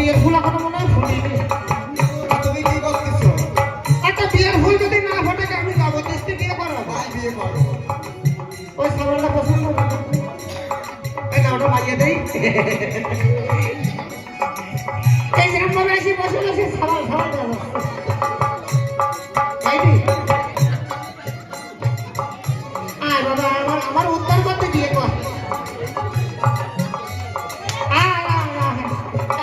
বিয়ের ফুল এখনো মনে হয় ফুলিনি। তুমি কি করতেছো? একটা বিয়ের ফুল যদি না ফোটে আমি জবরদস্তি বিয়ে করবো। বিয়ে করো। ওই সাবানটা পছন্দ করে। এই না ওটা লাগিয়ে দেই। এই যেরকম ভাবে আসি বসে বসে সাবান সাবান দেওয়া যাচ্ছে। আয় বাবা আমার উত্তর করতে বিয়ে কর।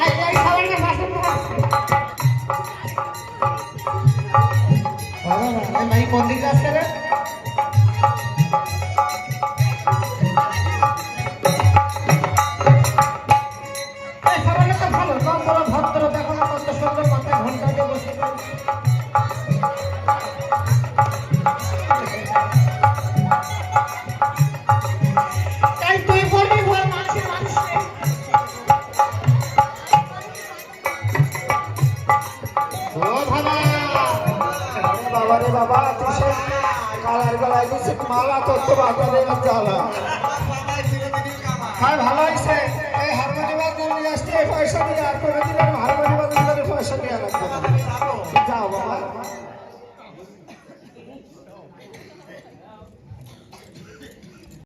এই সাবানটা পছন্দ কর। এই ভাই কোন দিকে আসছে রে? বাবারে বাবা তুই কালার গলায় দিচ্ছে মালা করতে বাজারে জ্বালা। হ্যাঁ ভালো হয়েছে। এই হারমোনি বাজার নিয়ে আসতে পয়সা দিয়ে আর করে দিলে হারমোনি বাজার পয়সা দেওয়া লাগবে। যাও বাবা।